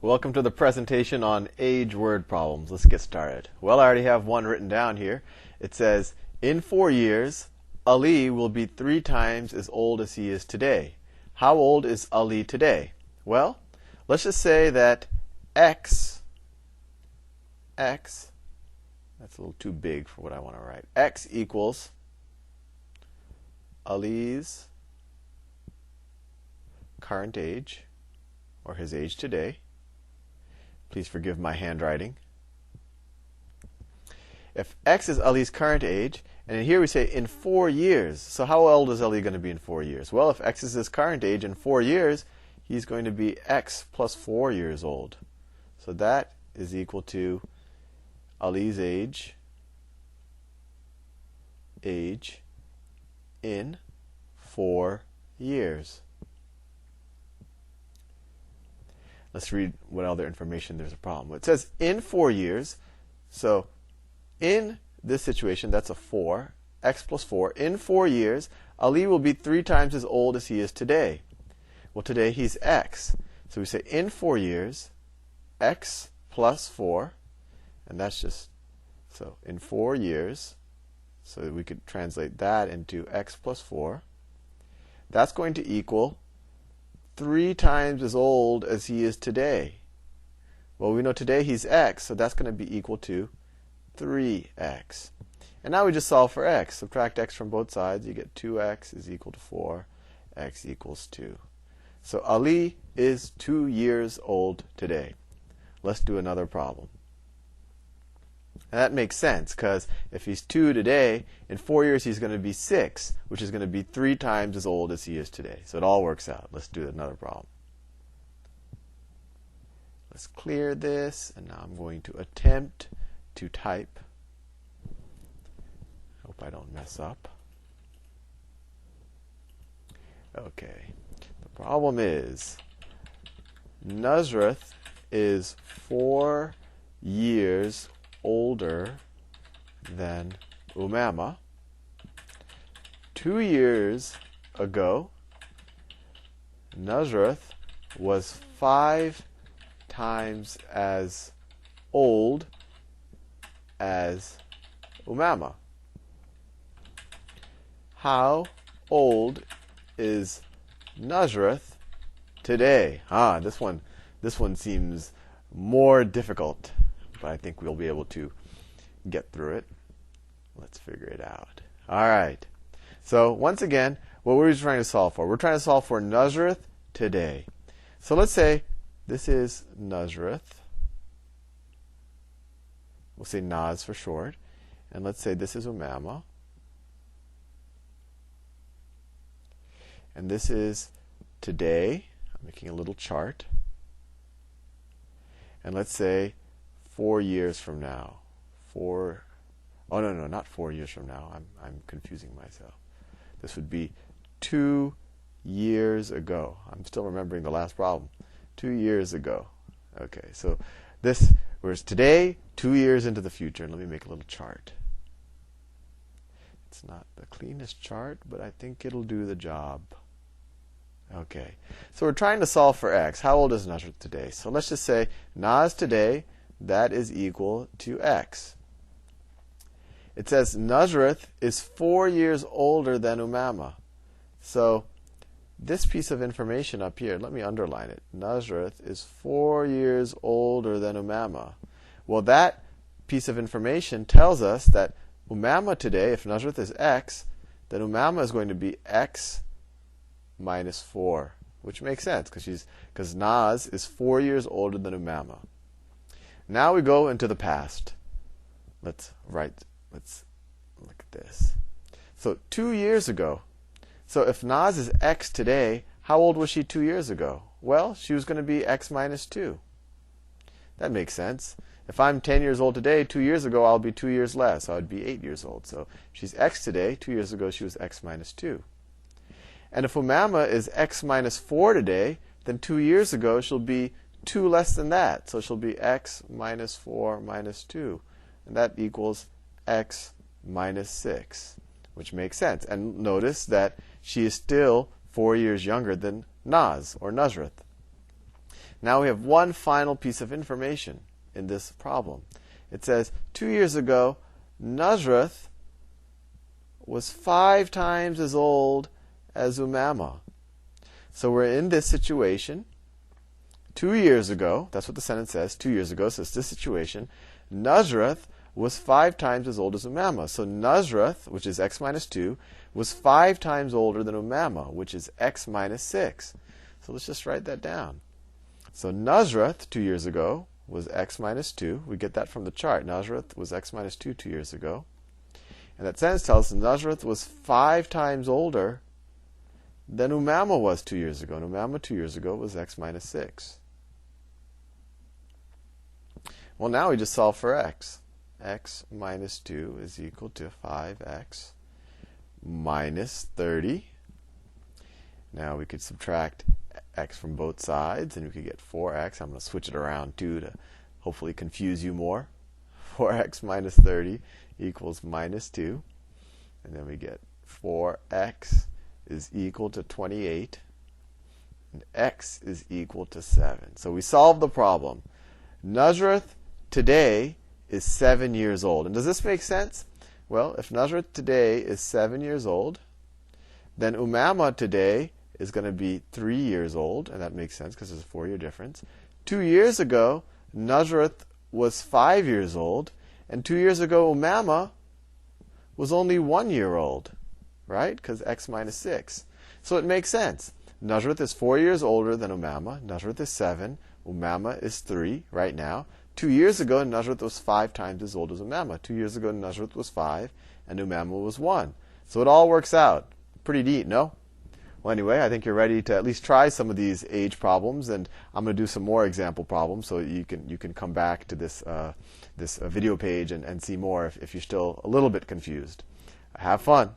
Welcome to the presentation on age word problems. Let's get started. Well, I already have one written down here. It says, in 4 years, Ali will be 3 times as old as he is today. How old is Ali today? Well, let's just say that X, that's a little too big for what I want to write. X equals Ali's current age, or his age today. Please forgive my handwriting. If X is Ali's current age, and in here we say in 4 years, so how old is Ali going to be in 4 years? Well, if X is his current age in 4 years, he's going to be X plus 4 years old. So that is equal to Ali's age in 4 years. Let's read what other information there's a problem. It says in 4 years, so in this situation, that's a 4, X plus 4. In 4 years, Ali will be 3 times as old as he is today. Well, today he's X. So we say in 4 years, X plus 4, and that's just, so in 4 years, so we could translate that into X plus 4. That's going to equal 3 times as old as he is today. Well, we know today he's X, so that's going to be equal to 3x. And now we just solve for x. Subtract x from both sides. You get 2x is equal to 4. X equals 2. So Ali is 2 years old today. Let's do another problem. And that makes sense, because if he's 2 today, in 4 years he's going to be 6, which is going to be 3 times as old as he is today. So it all works out. Let's do another problem. Let's clear this, and now I'm going to attempt to type. Hope I don't mess up. Okay. The problem is Nusrat is 4 years older than Umama. 2 years ago, Nusrat was 5 times as old as Umama. How old is Nusrat today? This one seems more difficult, but I think we'll be able to get through it. Let's figure it out. All right. So once again, what were we trying to solve for? We're trying to solve for Nusrat today. So let's say this is Nusrat. We'll say Naz for short. And let's say this is Umama. And this is today. I'm making a little chart. And let's say 4 years from now. Oh, no, not 4 years from now. I'm confusing myself. This would be 2 years ago. I'm still remembering the last problem. 2 years ago. Okay, so this was today, 2 years into the future. And let me make a little chart. It's not the cleanest chart, but I think it'll do the job. Okay, so we're trying to solve for x. How old is Nusrat today? So let's just say Naz today, that is equal to x. It says Nusrat is 4 years older than Umama. So this piece of information up here, let me underline it. Nusrat is 4 years older than Umama. Well, that piece of information tells us that Umama today, if Nusrat is x, then Umama is going to be x minus 4, which makes sense because Naz is 4 years older than Umama. Now we go into the past. Let's look at this. So 2 years ago. So if Naz is x today, how old was she 2 years ago? Well, she was going to be x minus 2. That makes sense. If I'm 10 years old today, 2 years ago I'll be 2 years less. So I'd be 8 years old. So she's x today. 2 years ago she was x minus 2. And if Umama is x minus 4 today, then 2 years ago she'll be 2 less than that. So she'll be x minus 4 minus 2. And that equals x minus 6, which makes sense. And notice that she is still 4 years younger than Naz, or Nusrat. Now we have one final piece of information in this problem. It says 2 years ago, Nusrat was 5 times as old as Umama. So we're in this situation. 2 years ago, that's what the sentence says, 2 years ago, so it's this situation, Nusrat was 5 times as old as Umama. So Nusrat, which is x minus 2, was 5 times older than Umama, which is x minus 6. So let's just write that down. So Nusrat, 2 years ago, was x minus 2. We get that from the chart. Nusrat was x minus 2 2 years ago. And that sentence tells us Nusrat was 5 times older than Umama was 2 years ago. And Umama 2 years ago was x minus 6. Well, now we just solve for x. X minus 2 is equal to 5x minus 30. Now we could subtract x from both sides, and we could get 4x. I'm going to switch it around too to hopefully confuse you more. 4x minus 30 equals minus 2. And then we get 4x is equal to 28. And x is equal to 7. So we solved the problem. Nusrat today is 7 years old. And does this make sense? Well, if Nusrat today is 7 years old, then Umama today is going to be 3 years old, and that makes sense because there's a 4-year difference. 2 years ago, Nusrat was 5 years old, and 2 years ago, Umama was only 1 year old, right? Because x minus 6. So it makes sense. Nusrat is 4 years older than Umama. Nusrat is 7. Umama is 3 right now. 2 years ago, Nusrat was 5 times as old as Umama. 2 years ago, Nusrat was 5, and Umama was 1. So it all works out. Pretty neat, no? Well, anyway, I think you're ready to at least try some of these age problems, and I'm going to do some more example problems so you can come back to this video page and see more if you're still a little bit confused. Have fun.